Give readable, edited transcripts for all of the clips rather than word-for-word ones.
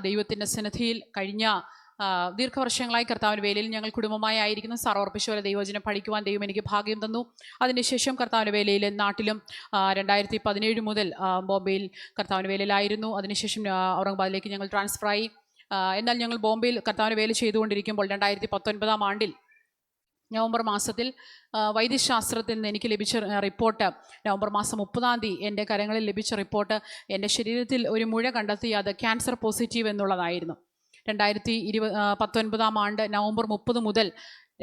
ദൈവത്തിൻ്റെ സന്നിധിയിൽ കഴിഞ്ഞ ദീർഘവർഷങ്ങളായി കർത്താവിൻ്റെ വേലയിൽ ഞങ്ങൾ കുടുംബമായി ആയിരിക്കുന്ന സാർവർപ്പിശോല ദൈവവചനം പഠിക്കുവാൻ ദൈവം എനിക്ക് ഭാഗ്യം തന്നു. അതിനുശേഷം കർത്താവിൻ്റെ വേലയിൽ നാട്ടിലും 2017 മുതൽ ബോംബെയിൽ കർത്താവിൻ്റെ വേലയിലായിരുന്നു. അതിനുശേഷം ഔറംഗാബാദിലേക്ക് ഞങ്ങൾ ട്രാൻസ്ഫറായി. എന്നാൽ ഞങ്ങൾ ബോംബെയിൽ കർത്താവിൻ്റെ വേല ചെയ്തുകൊണ്ടിരിക്കുമ്പോൾ 2019 ആണ്ടിൽ നവംബർ മാസത്തിൽ വൈദ്യശാസ്ത്രത്തിൽ നിന്ന് എനിക്ക് ലഭിച്ച റിപ്പോർട്ട്, നവംബർ മാസം 30 എൻ്റെ കരങ്ങളിൽ ലഭിച്ച റിപ്പോർട്ട്, എൻ്റെ ശരീരത്തിൽ ഒരു മുഴ കണ്ടെത്തി അത് ക്യാൻസർ പോസിറ്റീവ് എന്നുള്ളതായിരുന്നു. 2019 ആണ്ട് നവംബർ 30 മുതൽ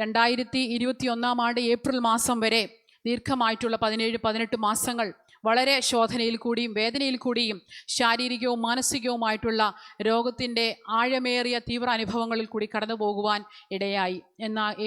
2021 ആണ്ട് ഏപ്രിൽ മാസം വരെ ദീർഘമായിട്ടുള്ള 17-18 മാസങ്ങൾ വളരെ ശോധനയിൽ കൂടിയും വേദനയിൽ കൂടിയും ശാരീരികവും മാനസികവുമായിട്ടുള്ള രോഗത്തിൻ്റെ ആഴമേറിയ തീവ്ര അനുഭവങ്ങളിൽ കൂടി കടന്നു പോകുവാൻ ഇടയായി.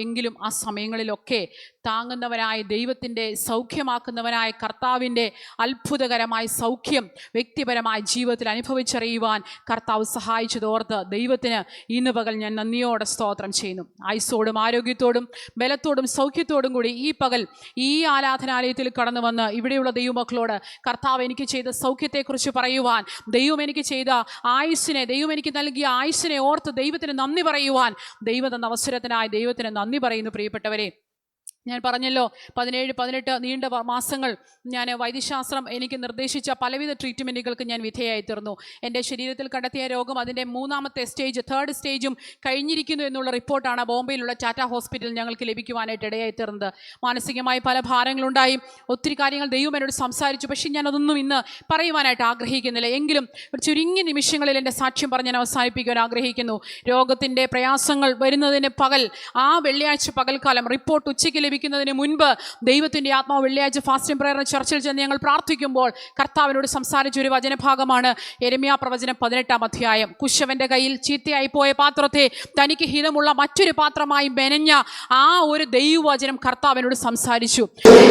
എങ്കിലും ആ സമയങ്ങളിലൊക്കെ താങ്ങുന്നവനായ ദൈവത്തിൻ്റെ, സൗഖ്യമാക്കുന്നവനായ കർത്താവിൻ്റെ അത്ഭുതകരമായ സൗഖ്യം വ്യക്തിപരമായ ജീവിതത്തിൽ അനുഭവിച്ചറിയുവാൻ കർത്താവ് സഹായിച്ചതോർത്ത് ദൈവത്തിന് ഇന്ന് പകൽ ഞാൻ നന്ദിയോടെ സ്തോത്രം ചെയ്യുന്നു. ആയുസ്സോടും ആരോഗ്യത്തോടും ബലത്തോടും സൗഖ്യത്തോടും കൂടി ഈ പകൽ ഈ ആരാധനാലയത്തിൽ കടന്നു വന്ന് ഇവിടെയുള്ള ദൈവമക്കളോട് കർത്താവ് എനിക്ക് ചെയ്ത സൗഖ്യത്തെക്കുറിച്ച് പറയുവാൻ, ദൈവം എനിക്ക് ചെയ്ത ആയുസ്സിനെ, ദൈവം എനിക്ക് നൽകിയ ആയുസ്സിനെ ഓർത്ത് ദൈവത്തിന് നന്ദി പറയുവാൻ ദൈവം തന്ന അവസരത്തിനായി ദൈവത്തിന് നന്ദി പറയുന്നു. പ്രിയപ്പെട്ടവരെ, ഞാൻ പറഞ്ഞല്ലോ 17-18 നീണ്ട മാസങ്ങൾ ഞാൻ വൈദ്യശാസ്ത്രം എനിക്ക് നിർദ്ദേശിച്ച പലവിധ ട്രീറ്റ്മെൻറ്റുകൾക്ക് ഞാൻ വിധേയമായി തീർന്നു. എൻ്റെ ശരീരത്തിൽ കണ്ടെത്തിയ രോഗം അതിൻ്റെ 3ാമത്തെ സ്റ്റേജ്, 3rd സ്റ്റേജും കഴിഞ്ഞിരിക്കുന്നു എന്നുള്ള റിപ്പോർട്ടാണ് ബോംബെയിലുള്ള ടാറ്റ ഹോസ്പിറ്റലിൽ ഞങ്ങൾക്ക് ലഭിക്കുവാനായിട്ട് ഇടയായി തീർന്നത്. മാനസികമായി പല ഭാരങ്ങളുണ്ടായി, ഒത്തിരി കാര്യങ്ങൾ ദൈവം എന്നോട് സംസാരിച്ചു. പക്ഷേ ഞാനതൊന്നും ഇന്ന് പറയുവാനായിട്ട് ആഗ്രഹിക്കുന്നില്ല. എങ്കിലും ഒരു ചുരുങ്ങിയ നിമിഷങ്ങളിൽ എൻ്റെ സാക്ഷ്യം പറഞ്ഞ് ഞാൻ അവസാനിപ്പിക്കുവാൻ ആഗ്രഹിക്കുന്നു. രോഗത്തിൻ്റെ പ്രയാസങ്ങൾ വരുന്നതിന് ആ വെള്ളിയാഴ്ച പകൽക്കാലം റിപ്പോർട്ട് ഉച്ചയ്ക്ക് ലഭിക്കുന്നതിന് മുൻപ് ദൈവത്തിൻ്റെ ആത്മാവ് വെള്ളിയാഴ്ച ഫാസ്റ്റിംഗ് പ്രയർ ചർച്ചിൽ ചെന്ന് ഞങ്ങൾ പ്രാർത്ഥിക്കുമ്പോൾ കർത്താവിനോട് സംസാരിച്ച ഒരു വചനഭാഗമാണ് യെരമ്യാ പ്രവചനം 18-ാം അധ്യായം. കുശവന്റെ കയ്യിൽ ചീത്തയായി പോയ പാത്രത്തെ തനിക്ക് ഹിതമുള്ള മറ്റൊരു പാത്രമായി മെനഞ്ഞ ആ ഒരു ദൈവവചനം കർത്താവിനോട് സംസാരിച്ചു.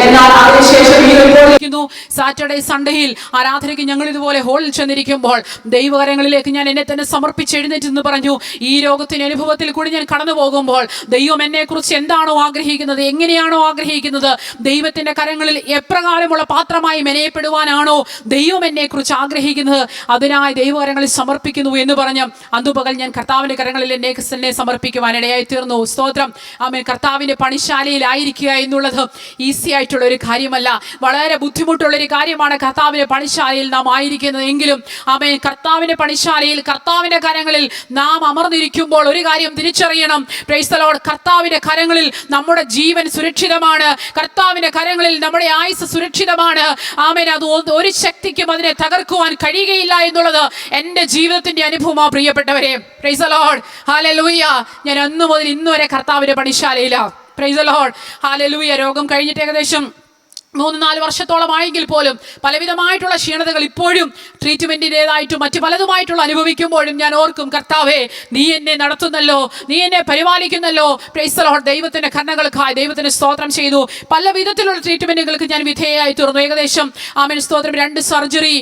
എന്നാൽ അതിനുശേഷം സാറ്റർഡേ സൺഡേയിൽ ആരാധനയ്ക്ക് ഞങ്ങൾ ഇതുപോലെ ഹോളിൽ ചെന്നിരിക്കുമ്പോൾ ദൈവകരങ്ങളിലേക്ക് ഞാൻ എന്നെ തന്നെ സമർപ്പിച്ച് എഴുന്നേറ്റെന്ന് പറഞ്ഞു. ഈ രോഗത്തിന്റെ അനുഭവത്തിൽ കൂടി ഞാൻ കടന്നു പോകുമ്പോൾ ദൈവം എന്നെ കുറിച്ച് എന്താണോ ആഗ്രഹിക്കുന്നത്, എങ്ങനെയാണോ ആഗ്രഹിക്കുന്നത്, ദൈവത്തിന്റെ കരങ്ങളിൽ എപ്രകാരമുള്ള പാത്രമായി മെനയപ്പെടുവാനാണോ ദൈവം എന്നെ കുറിച്ച് ആഗ്രഹിക്കുന്നത്, അതിനായി ദൈവകരങ്ങളിൽ സമർപ്പിക്കുന്നു എന്ന് പറഞ്ഞ് അന്നുപകൽ ഞാൻ കർത്താവിന്റെ കരങ്ങളിൽ എന്നെ സമർപ്പിക്കുവാൻ ഇടയായി തീർന്നു. സ്തോത്രം. ആമേൻ. കർത്താവിന്റെ പണിശാലയിലായിരിക്കുക എന്നുള്ളത് ഈസി ആയിട്ടുള്ള ഒരു കാര്യമല്ല, വളരെ ബുദ്ധിമുട്ടുള്ള ഒരു കാര്യമാണ് കർത്താവിന്റെ പണിശാലയിൽ നാം ആയിരിക്കുന്നത്. എങ്കിലും ആമേൻ, കർത്താവിന്റെ പണിശാലയിൽ കർത്താവിന്റെ കരങ്ങളിൽ നാം അമർന്നിരിക്കുമ്പോൾ ഒരു കാര്യം തിരിച്ചറിയണം. Price the Lord. കർത്താവിന്റെ കരങ്ങളിൽ നമ്മുടെ ജീവൻ സുരക്ഷിതമാണ്, കർത്താവിന്റെ കരങ്ങളിൽ നമ്മുടെ ആയുസ് സുരക്ഷിതമാണ്. ആമേൻ. അത് ഒരു ശക്തിക്കും അതിനെ തകർക്കുവാൻ കഴിയുകയില്ല എന്നുള്ളത് എൻ്റെ ജീവിതത്തിന്റെ അനുഭവമാണ് പ്രിയപ്പെട്ടവരെ. Praise the lord. ഹല്ലേലൂയ. ഞാൻ അന്നു മുതൽ ഇന്നു വരെ കർത്താവിന്റെ പണിശാലയിലാണ്. Praise the lord. ഹല്ലേലൂയ. രോഗം കഴിഞ്ഞിട്ട് ഏകദേശം 3-4 വർഷത്തോളമായെങ്കിൽ പോലും പലവിധമായിട്ടുള്ള ക്ഷീണതകൾ ഇപ്പോഴും ട്രീറ്റ്മെന്റിൻ്റെതായിട്ടും മറ്റു പലതുമായിട്ടുള്ള അനുഭവിക്കുമ്പോഴും ഞാൻ ഓർക്കും, കർത്താവേ, നീ എന്നെ നടത്തുന്നല്ലോ, നീ എന്നെ പരിപാലിക്കുന്നല്ലോ. Price the Lord. ദൈവത്തിന്റെ കരുണകൾക്കായി ദൈവത്തിന് സ്തോത്രം ചെയ്തു. പല വിധത്തിലുള്ള ട്രീറ്റ്മെന്റുകൾക്ക് ഞാൻ വിധേയമായി തീർന്നു. ഏകദേശം ആമേൻ സ്തോത്രം 2 സർജറി,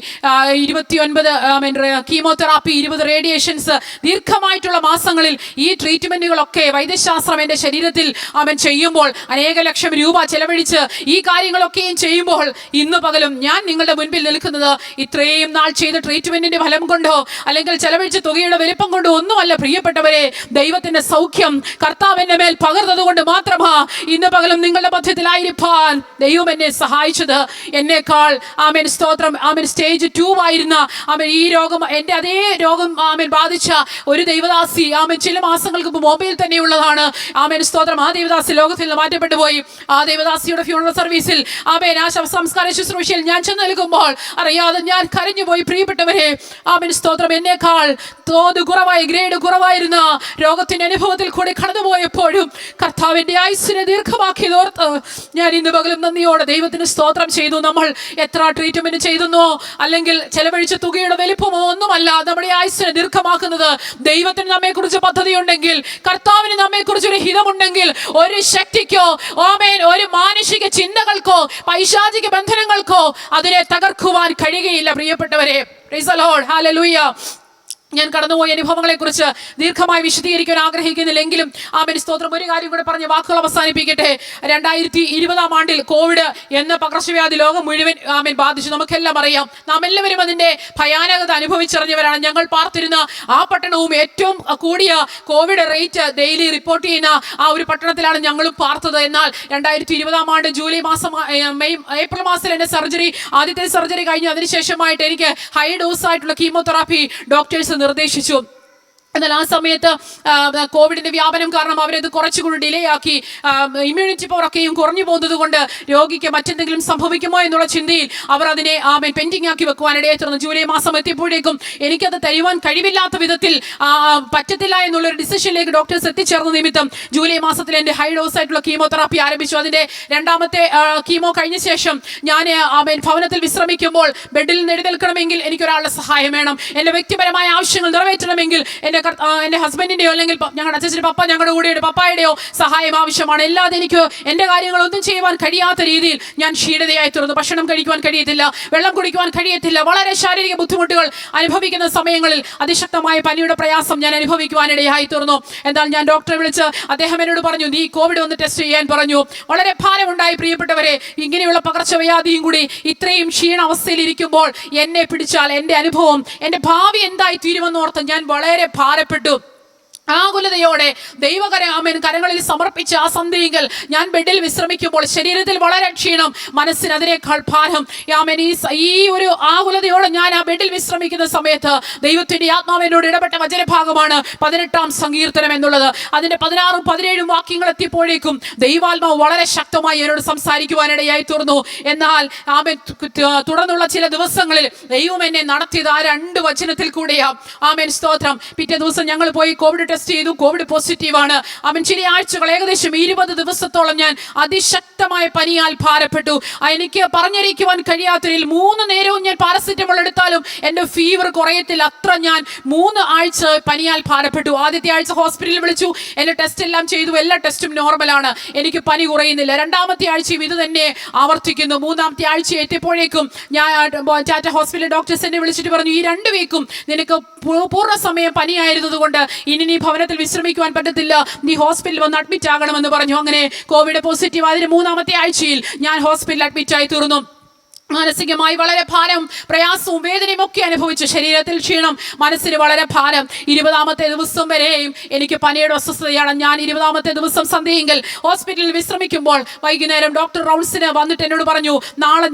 29 ആമേൻ കീമോതെറാപ്പി, 20 റേഡിയേഷൻസ്, ദീർഘമായിട്ടുള്ള മാസങ്ങളിൽ ഈ ട്രീറ്റ്മെന്റുകളൊക്കെ വൈദ്യശാസ്ത്രം എൻ്റെ ശരീരത്തിൽ ആമേൻ ചെയ്യുമ്പോൾ അനേക ലക്ഷം രൂപ ചെലവഴിച്ച് ഈ കാര്യങ്ങളൊക്കെ ചെയ്യുമ്പോൾ ഇന്ന് പകലും ഞാൻ നിങ്ങളുടെ മുൻപിൽ നിൽക്കുന്നത് ഇത്രയും നാൾ ചെയ്ത ട്രീറ്റ്മെന്റിന്റെ ഫലം കൊണ്ടോ അല്ലെങ്കിൽ ചെലവഴിച്ച തുകയുടെ വലിപ്പം കൊണ്ടോ ഒന്നുമല്ല പ്രിയപ്പെട്ടവരെ. ദൈവത്തിന്റെ സൗഖ്യം കർത്താവിന്റെ മേൽ പകർന്നത് കൊണ്ട് മാത്രമാ ഇന്ന് പകലും നിങ്ങളുടെ മധ്യത്തിലായിരിക്കാൻ ദൈവം എന്നെ സഹായിച്ചത്. എന്നേക്കാൾ ആമേൻ സ്തോത്രം ആമേൻ സ്റ്റേജ് 2 ആയിരുന്ന ആമേൻ ഈ രോഗം, എൻ്റെ അതേ രോഗം ആമേൻ ബാധിച്ച ഒരു ദൈവദാസി ആമേൻ ചില മാസങ്ങൾക്ക് മുമ്പ് മൊബൈൽ തന്നെയുള്ളതാണ്. ആമേൻ സ്തോത്രം. ആ ദൈവദാസി ലോകത്തിൽ നിന്ന് മാറ്റപ്പെട്ടു പോയി. ആ ദൈവദാസിയുടെ ഫ്യൂണറൽ സർവീസിൽ ആമേൻ ആ സംസ്കാര ശുശ്രൂഷയിൽ ഞാൻ ചെന്ന് നിൽക്കുമ്പോൾ അറിയാതെ ഞാൻ കരഞ്ഞുപോയി പ്രിയപ്പെട്ടവരെ. ആമേൻ സ്തോത്രം. എന്നേക്കാൾ തോത് കുറവായി, ഗ്രേഡ് കുറവായിരുന്ന രോഗത്തിന്റെ അനുഭവത്തിൽ കൂടി കടന്നുപോയപ്പോഴും കർത്താവിന്റെ ആയുസ്സിനെ ദീർഘമാക്കിയതോർത്ത് ഞാൻ ഇന്ന് പകലും നന്ദിയോടെ ദൈവത്തിന് സ്തോത്രം ചെയ്തു. നമ്മൾ എത്ര ട്രീറ്റ്മെന്റ് ചെയ്തെന്നോ അല്ലെങ്കിൽ ചെലവഴിച്ച തുകയുടെ വലിപ്പമോ ഒന്നുമല്ല നമ്മുടെ ആയുസ്സിനെ ദീർഘമാക്കുന്നത്. ദൈവത്തിന് നമ്മെ കുറിച്ച് പദ്ധതിയുണ്ടെങ്കിൽ, കർത്താവിന് നമ്മെ കുറിച്ച് ഒരു ഹിതമുണ്ടെങ്കിൽ, ഒരു ശക്തിക്കോ ആമേൻ ഒരു മാനുഷിക ചിന്തകൾക്കോ പൈശാചിക ബന്ധനങ്ങൾക്കോ അതിനെ തകർക്കുവാൻ കഴിയുകയില്ല പ്രിയപ്പെട്ടവരെ. Praise the lord. ഹല്ലേലൂയ. ഞാൻ കടന്നുപോയ അനുഭവങ്ങളെ കുറിച്ച് ദീർഘമായി വിശദീകരിക്കാൻ ആഗ്രഹിക്കുന്നില്ലെങ്കിലും ആമേൻ സ്തോത്രം. ഒരു കാര്യം കൂടെ പറഞ്ഞ് വാക്കുകൾ അവസാനിപ്പിക്കട്ടെ. 2020 ആണ്ടിൽ കോവിഡ് എന്ന പകർച്ചവ്യാധി ലോകം മുഴുവൻ ആമേൻ ബാധിച്ചു. നമുക്കെല്ലാം അറിയാം. നാം എല്ലാവരും അതിന്റെ ഭയാനകത അനുഭവിച്ചറിഞ്ഞവരാണ്. ഞങ്ങൾ പാർത്തിരുന്ന ആ പട്ടണവും ഏറ്റവും കൂടിയ കോവിഡ് റേറ്റ് ഡെയിലി റിപ്പോർട്ട് ചെയ്യുന്ന ആ ഒരു പട്ടണത്തിലാണ് ഞങ്ങളും പാർത്തത്. എന്നാൽ 2020 ആണ്ട് ജൂലൈ മാസം ഏപ്രിൽ മാസത്തിൽ എന്റെ ആദ്യത്തെ സർജറി കഴിഞ്ഞു. അതിനുശേഷമായിട്ട് എനിക്ക് ഹൈ ഡോസ് ആയിട്ടുള്ള കീമോതെറാപ്പി ഡോക്ടേഴ്സ് നിർദ്ദേശിച്ചു. എന്നാൽ ആ സമയത്ത് കോവിഡിന്റെ വ്യാപനം കാരണം അവരത് കുറച്ചുകൂടി ഡിലേ ആക്കി. ഇമ്മ്യൂണിറ്റി പവർ ഒക്കെയും കുറഞ്ഞു പോകുന്നത് കൊണ്ട് രോഗിക്ക് മറ്റെന്തെങ്കിലും സംഭവിക്കുമോ എന്നുള്ള ചിന്തയിൽ അവർ അതിനെ പെൻഡിങ് ആക്കി വെക്കുവാനിടയെ തുടർന്ന് ജൂലൈ മാസം എത്തിയപ്പോഴേക്കും എനിക്കത് തരുവാൻ കഴിവില്ലാത്ത വിധത്തിൽ പറ്റത്തില്ല എന്നുള്ളൊരു ഡിസിഷനിലേക്ക് ഡോക്ടേഴ്സ് എത്തിച്ചേർന്ന നിമിത്തം ജൂലൈ മാസത്തിൽ എൻ്റെ ഹൈ ഡോസ് ആയിട്ടുള്ള കീമോതെറാപ്പി ആരംഭിച്ചു. അതിന്റെ രണ്ടാമത്തെ കീമോ കഴിഞ്ഞ ശേഷം ഞാൻ ഭവനത്തിൽ വിശ്രമിക്കുമ്പോൾ ബെഡിൽ നിന്ന് എഴുന്നേൽക്കണമെങ്കിൽ എനിക്കൊരാളുടെ സഹായം വേണം. എൻ്റെ വ്യക്തിപരമായ ആവശ്യങ്ങൾ നിറവേറ്റണമെങ്കിൽ എൻ്റെ ഹസ്ബൻഡിന്റെയോ അല്ലെങ്കിൽ ഞങ്ങളുടെ അച്ഛൻ്റെ പപ്പ ഞങ്ങളുടെ കൂടെയോ പപ്പായുടെയോ സഹായം ആവശ്യമാണ്. അല്ലാതെ എനിക്ക് എൻ്റെ കാര്യങ്ങളൊന്നും ചെയ്യുവാൻ കഴിയാത്ത രീതിയിൽ ഞാൻ ക്ഷീണിതയായി തീർന്നു. ഭക്ഷണം കഴിക്കുവാൻ കഴിയത്തില്ല, വെള്ളം കുടിക്കുവാൻ കഴിയത്തില്ല. വളരെ ശാരീരിക ബുദ്ധിമുട്ടുകൾ അനുഭവിക്കുന്ന സമയങ്ങളിൽ അതിശക്തമായ പനിയുടെ പ്രയാസം ഞാൻ അനുഭവിക്കുവാനിടയായി തീർന്നു. എന്നാൽ ഞാൻ ഡോക്ടറെ വിളിച്ച് അദ്ദേഹം എന്നോട് പറഞ്ഞു, നീ കോവിഡ് ഒന്ന് ടെസ്റ്റ് ചെയ്യാൻ പറഞ്ഞു. വളരെ ഭാരമുണ്ടായി പ്രിയപ്പെട്ടവരെ. ഇങ്ങനെയുള്ള പകർച്ചവ്യാധിയും കൂടി ഇത്രയും ക്ഷീണാവസ്ഥയിൽ ഇരിക്കുമ്പോൾ എന്നെ പിടിച്ചാൽ എൻ്റെ അനുഭവം, എൻ്റെ ഭാവി എന്തായി തീരുമെന്നോർത്ത് ഞാൻ വളരെ ഭാരപ്പെട്ടു. ആകുലതയോടെ കരങ്ങളിൽ സമർപ്പിച്ച ആ സന്ധ്യയിൽ ഞാൻ ബെഡിൽ വിശ്രമിക്കുമ്പോൾ ശരീരത്തിൽ വളരെ ക്ഷീണം, മനസ്സിന് അതിനേക്കാൾ ഭാരം. ഈ ഒരു ആകുലതയോടെ ഞാൻ ആ ബെഡിൽ വിശ്രമിക്കുന്ന സമയത്ത് ദൈവത്തിന്റെ ആത്മാവിനോട് ഇടപെട്ട വചനഭാഗമാണ് 18-ാം സങ്കീർത്തനം എന്നുള്ളത്. അതിന്റെ 16ഉം 17ഉം വാക്യങ്ങൾ എത്തിയപ്പോഴേക്കും ദൈവാത്മാവ് വളരെ ശക്തമായി എന്നോട് സംസാരിക്കുവാനിടയായി തീർന്നു. എന്നാൽ തുടർന്നുള്ള ചില ദിവസങ്ങളിൽ ദൈവം എന്നെ നടത്തിയത് ആ 2 വചനത്തിൽ കൂടെയാണ്. ആമേൻ സ്തോത്രം. പിറ്റേ ദിവസം ഞങ്ങൾ പോയി കോവിഡ് ടെസ്റ്റ് ചെയ്തു. കോവിഡ് പോസിറ്റീവാണ്. ചില ആഴ്ചകൾ ഏകദേശം 20 ദിവസത്തോളം ഞാൻ അതിശക്തമായ പനിയാൽ ഭാരപ്പെട്ടു. എനിക്ക് പറഞ്ഞറിയിക്കുവാൻ കഴിയാത്ത രീതിയിൽ 3 നേരവും ഞാൻ പാരസെറ്റമോൾ എടുത്താലും എൻ്റെ ഫീവർ കുറയത്തില്ല. അത്ര ഞാൻ 3 ആഴ്ച പനിയാൽ ഭാരപ്പെട്ടു. ആദ്യത്തെ ആഴ്ച ഹോസ്പിറ്റലിൽ വിളിച്ചു, എൻ്റെ ടെസ്റ്റ് എല്ലാം ചെയ്തു. എല്ലാ ടെസ്റ്റും നോർമലാണ്, എനിക്ക് പനി കുറയുന്നില്ല. രണ്ടാമത്തെ ആഴ്ചയും ഇത് തന്നെ ആവർത്തിക്കുന്നു. മൂന്നാമത്തെ ആഴ്ച എത്തിയപ്പോഴേക്കും ഞാൻ ടാറ്റ ഹോസ്പിറ്റൽ ഡോക്ടേഴ്സ് എന്നെ വിളിച്ചിട്ട് പറഞ്ഞു, ഈ 2 വീക്കും നിനക്ക് പൂർണ്ണ സമയം പനിയായിരുന്നത് കൊണ്ട് ഇനി നീ ഭവനത്തിൽ വിശ്രമിക്കുവാൻ പറ്റത്തില്ല, നീ ഹോസ്പിറ്റലിൽ വന്ന് അഡ്മിറ്റ് ആകണമെന്ന് പറഞ്ഞു. അങ്ങനെ കോവിഡ് പോസിറ്റീവ് ആയതിന് 3-ാമത്തെ ആഴ്ചയിൽ ഞാൻ ഹോസ്പിറ്റലിൽ അഡ്മിറ്റ് ആയി തീർന്നു. മാനസികമായി വളരെ ഭാരം, പ്രയാസവും വേദനയും ഒക്കെ അനുഭവിച്ചു. ശരീരത്തിൽ ക്ഷീണം, മനസ്സിന് വളരെ ഭാരം. 20-ാമത്തെ ദിവസം വരെയും എനിക്ക് പനിയുടെ അസ്വസ്ഥതയാണ്. ഞാൻ 20-ാമത്തെ ദിവസം സന്ധ്യയെങ്കിൽ ഹോസ്പിറ്റലിൽ വിശ്രമിക്കുമ്പോൾ വൈകുന്നേരം ഡോക്ടർ റൗൾസിന് വന്നിട്ട് എന്നോട് പറഞ്ഞു, നാളെ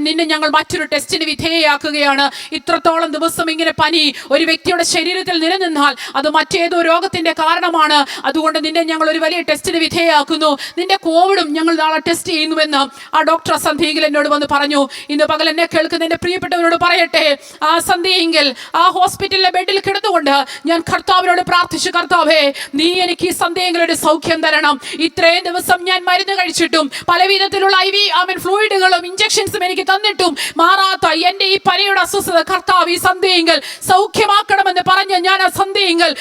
നിന്നെ ഞങ്ങൾ മറ്റൊരു ടെസ്റ്റിന് വിധേയയാക്കുകയാണ്. ഇത്രത്തോളം ദിവസം ഇങ്ങനെ പനി ഒരു വ്യക്തിയുടെ ശരീരത്തിൽ നിലനിന്നാൽ അത് മറ്റേതോ രോഗത്തിന്റെ കാരണമാണ്. അതുകൊണ്ട് നിന്നെ ഞങ്ങൾ ഒരു വലിയ ടെസ്റ്റിന് വിധേയയാക്കുന്നു. നിന്റെ കോവിഡും ഞങ്ങൾ നാളെ ടെസ്റ്റ് ചെയ്യുന്നുവെന്ന് ആ ഡോക്ടർ സന്ധ്യയിൽ എന്നോട് വന്ന് പറഞ്ഞു. ഇന്ന് പകൽ എന്നെ കേൾക്കുന്ന എന്റെ പ്രിയപ്പെട്ടവരോട് പറയട്ടെ, ആ സന്ധ്യയെങ്കിൽ ആ ഹോസ്പിറ്റലിലെ ബെഡിൽ കിടന്നുകൊണ്ട് ഞാൻ കർത്താവിനോട് പ്രാർത്ഥിച്ചു, കർത്താവേ നീ എനിക്ക് ഈ സന്ധ്യയെങ്കിൽ ഒരു സൗഖ്യം തരണം. ഇത്രയും ദിവസം ഞാൻ മരുന്ന് കഴിച്ചിട്ടും പലവിധത്തിലുള്ള IV ഫ്ലൂയിഡുകളും ഇഞ്ചക്ഷൻസും എനിക്ക് തന്നിട്ടും മാറാത്ത എൻ്റെ ഈ പനിയുടെ അസ്വസ്ഥത കർത്താവ് ഈ സന്ധ്യയെങ്കിൽ സൗഖ്യമാക്കണമെന്ന് പറഞ്ഞ് ഞാൻ ആ സന്ധ്യയെങ്കിൽ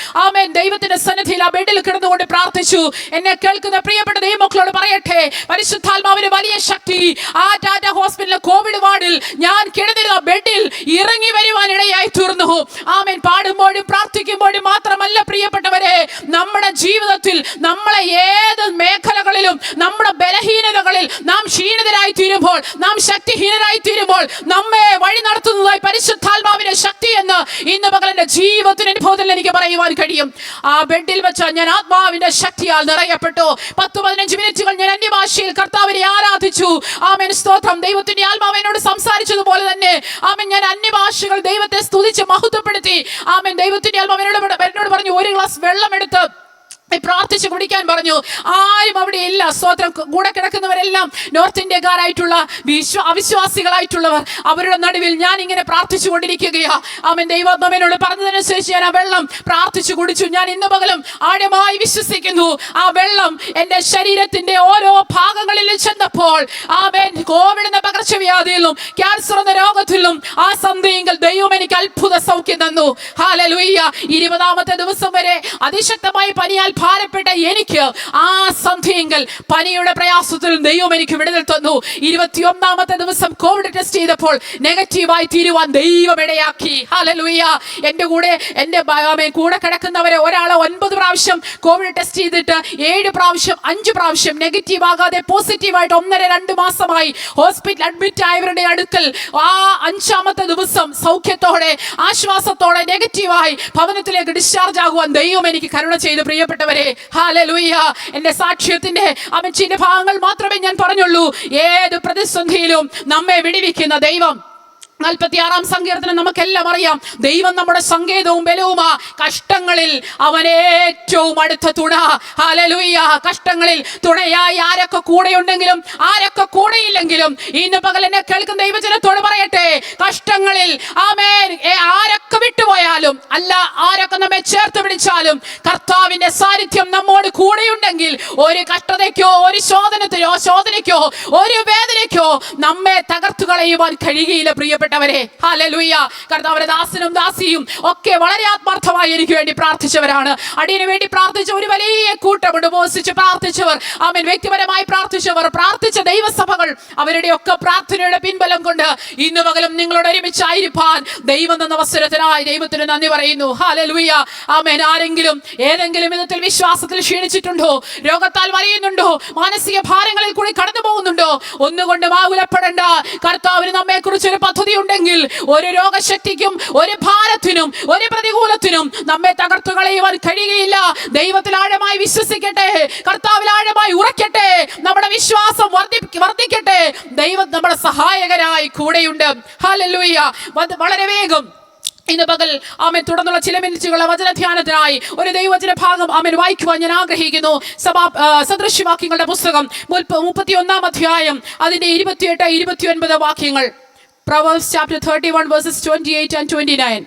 ദൈവത്തിന്റെ സന്നിധിയിൽ ആ ബെഡിൽ കിടന്നുകൊണ്ട് പ്രാർത്ഥിച്ചു. എന്നെ കേൾക്കുന്ന പ്രിയപ്പെട്ട ദൈവമക്കളോട് പറയട്ടെ, പരിശുദ്ധാത്മാവിന് വലിയ ശക്തി ആ ടാറ്റ ഹോസ്പിറ്റലിലെ കോവിഡ് വാർഡിൽ ഞാൻ കിടന്നിരുന്ന ബെഡിൽ ഇറങ്ങി വരുവാൻ ഇടയായി തീർന്നു. ആമേൻ. പാടുമ്പോഴും പ്രാർത്ഥിക്കുമ്പോഴും മാത്രമല്ല പ്രിയപ്പെട്ടവരെ, നമ്മുടെ ജീവിതത്തിൽ നമ്മളെ ഏത് മേഖലകളിലും നമ്മുടെ ബലഹീനതകളിൽ നാം ക്ഷീണിതരായി തീരുമ്പോൾ, നാം ശക്തിഹീനരായി തീരുമ്പോൾ നമ്മെ വഴി നടത്തുന്നതായി പരിശുദ്ധാത്മാവിന്റെ ശക്തി എന്ന് ഇന്ന് പകൽ എൻ്റെ ജീവിതത്തിന് അനുഭവത്തിൽ എനിക്ക് പറയുവാൻ കഴിയും. ആ ബെഡിൽ വെച്ച് ഞാൻ ആത്മാവിന്റെ ശക്തിയാൽ നിറയപ്പെട്ടു. 10-15 മിനിറ്റുകൾ ഞാൻ അന്യഭാഷയിൽ കർത്താവിനെ ആരാധിച്ചു. ആമേൻ സ്തോത്രം. ദൈവത്തിന്റെ ആത്മാവ് എന്നോട് സംസാരിച്ചതുപോലെ തന്നെ ആമേൻ ഞാൻ അന്യഭാഷകൾ ദൈവത്തെ സ്തുതിച്ച് മഹത്വപ്പെടുത്തി. ആമേൻ. ദൈവത്തിന്റെ ആത്മാവ് എന്നോട് പറഞ്ഞു, 1 ഗ്ലാസ് വെള്ളം എടുത്ത് പ്രാർത്ഥിച്ചു കുടിക്കാൻ പറഞ്ഞു. ആരും അവിടെ ഇല്ല. സ്തോത്രം. കൂടെ കിടക്കുന്നവരെല്ലാം നോർത്ത് ഇന്ത്യക്കാരായിട്ടുള്ള അവിശ്വാസികളായിട്ടുള്ളവർ. അവരുടെ നടുവിൽ ഞാൻ ഇങ്ങനെ പ്രാർത്ഥിച്ചു കൊണ്ടിരിക്കുകയാ. ആമേൻ. ദൈവാത്മാവിനോട് പറഞ്ഞതനുസരിച്ച് ഞാൻ ആ വെള്ളം പ്രാർത്ഥിച്ചു കുടിച്ചു. ഞാൻ ഇന്ന് പകലും ആഴമായി വിശ്വസിക്കുന്നു, ആ വെള്ളം എൻ്റെ ശരീരത്തിന്റെ ഓരോ ഭാഗങ്ങളിലും ചെന്നപ്പോൾ ആമേൻ കോവിഡ് എന്ന പകർച്ചവ്യാധിയിലും ക്യാൻസർ എന്ന രോഗത്തിലും ആ സന്ധ്യയെങ്കിൽ ദൈവം എനിക്ക് അത്ഭുത സൗഖ്യം തന്നു. ഹല്ലേലൂയ. 20-ാമത്തെ ദിവസം വരെ അതിശക്തമായി പനിയാൽ ഭാരപ്പെട്ട എനിക്ക് ആ സന്ധ്യയെങ്കിൽ പനിയുടെ പ്രയാസത്തിൽ ദൈവം എനിക്ക് വിടുതൽ തന്നു. 21ാമത്തെ ദിവസം കോവിഡ് ടെസ്റ്റ് ചെയ്തപ്പോൾ നെഗറ്റീവായി തീരുവാൻ ദൈവം ഇടയാക്കി. ഹല്ലേലൂയ. എൻ്റെ കൂടെ കൂടെ കിടക്കുന്നവരെ ഒരാളെ 9 പ്രാവശ്യം കോവിഡ് ടെസ്റ്റ് ചെയ്തിട്ട് 7 പ്രാവശ്യം 5 പ്രാവശ്യം നെഗറ്റീവ് ആകാതെ പോസിറ്റീവായിട്ട് 1.5-2 മാസമായി ഹോസ്പിറ്റൽ അഡ്മിറ്റ് ആയവരുടെ അടുക്കൽ ആ 5ാമത്തെ ദിവസം സൗഖ്യത്തോടെ ആശ്വാസത്തോടെ നെഗറ്റീവായി ഭവനത്തിലേക്ക് ഡിസ്ചാർജ് ആകുവാൻ ദൈവം എനിക്ക് കരുണ ചെയ്തു. പ്രിയപ്പെട്ടവരെ, ഹല്ലേലൂയ. എന്റെ സാക്ഷ്യത്തിന്റെ ചില ഭാഗങ്ങൾ മാത്രമേ ഞാൻ പറഞ്ഞുള്ളൂ. ഏത് പ്രതിസന്ധിയിലും നമ്മെ വിടുവിക്കുന്ന ദൈവം. 46-ാം സങ്കീർത്തനം നമുക്കെല്ലാം അറിയാം. ദൈവം നമ്മുടെ സങ്കേതവും ബലവുമാ, കഷ്ടങ്ങളിൽ അവൻ ഏറ്റവും അടുത്ത തുണ. ഹല്ലേലൂയ. കഷ്ടങ്ങളിൽ തുണയായി ആരൊക്കെ കൂടെയുണ്ടെങ്കിലും ആരൊക്കെ കൂടെയില്ലെങ്കിലും ഇന്ന് പകൽ എന്നെ കേൾക്കുന്ന ദൈവജനത്തോട് പറയട്ടെ, കഷ്ടങ്ങളിൽ ആമേൻ ആരൊക്കെ വിട്ടുപോയാലും അല്ല ആരൊക്കെ നമ്മെ ചേർത്ത് പിടിച്ചാലും കർത്താവിന്റെ സാന്നിധ്യം നമ്മോട് കൂടെയുണ്ടെങ്കിൽ ഒരു കഷ്ടതയ്ക്കോ ഒരു ശോധനയ്ക്കോ ഒരു വേദനയ്ക്കോ നമ്മെ തകർത്തു കളയുവാൻ കഴിയുകയില്ല. പ്രിയപ്പെട്ടവരെ, ഹല്ലേലൂയ. കർത്താവിന്റെ ദാസനും ദാസിയും ഒക്കെ വളരെ ആത്മാർത്ഥമായി എനിക്ക് വേണ്ടി പ്രാർത്ഥിച്ചവരാണ്. അടിയന് വേണ്ടി പ്രാർത്ഥിച്ച ഒരു വലിയ കൂട്ടമുണ്ട്. ഉപവസിച്ച് പ്രാർത്ഥിച്ചവർ, ആമേൻ, വ്യക്തിപരമായി പ്രാർത്ഥിച്ചവർ, പ്രാർത്ഥിച്ച ദൈവസഭകൾ, അവരുടെ ഒക്കെ പ്രാർത്ഥനയുടെ പിൻബലം കൊണ്ട് ഇന്ന് പകലും നിങ്ങളോട് ഒരുമിച്ചായിരിക്കാൻ ദൈവം തന്ന അവസരത്തിനായി ദൈവത്തിന് നന്ദി പറയുന്നു. ഹല്ലേലൂയ. ആമേൻ. ആരെങ്കിലും ഏതെങ്കിലും വിധത്തിൽ വിശ്വാസത്തിൽ ക്ഷീണിച്ചിട്ടുണ്ടോ? രോഗത്താൽ വലയുന്നുണ്ടോ? മാനസിക ഭാരങ്ങളിൽ കൂടി കടന്നു പോകുന്നുണ്ടോ? ഒന്നുകൊണ്ടും ആകുലപ്പെടേണ്ട. കർത്താവിന് നമ്മെ കുറിച്ച് ഒരു പദ്ധതി ഉണ്ടെങ്കിൽ ഒരു രോഗശക്തിക്കും ഒരു ഭാരത്തിനും ഒരു പ്രതികൂലത്തിനും നമ്മെ തകർത്തു കളയുവാൻ കഴിയുകയില്ല. ദൈവത്തിൽ ആഴമായി വിശ്വസിക്കട്ടെ, കർത്താവിൽ ആഴമായി ഉറക്കട്ടെ, നമ്മുടെ വിശ്വാസം വർദ്ധിക്കട്ടെ. ദൈവം നമ്മുടെ സഹായകരായി കൂടെയുണ്ട്. ഹല്ലേലൂയ. വളരെ വേഗം ഇന്ന് പകൽ ആമേൻ തുടർന്നുള്ള ചില മിനിറ്റുകളെ വചനധ്യാനത്തിനായി ഒരു ദൈവവചന ഭാഗം ആമേൻ വായിക്കുവാൻ ഞാൻ ആഗ്രഹിക്കുന്നു. സദൃശ്യവാക്യങ്ങളുടെ പുസ്തകം 31-ാം അധ്യായം അതിന്റെ 28-29 വാക്യങ്ങൾ. Proverbs chapter 31 verses 28 and 29.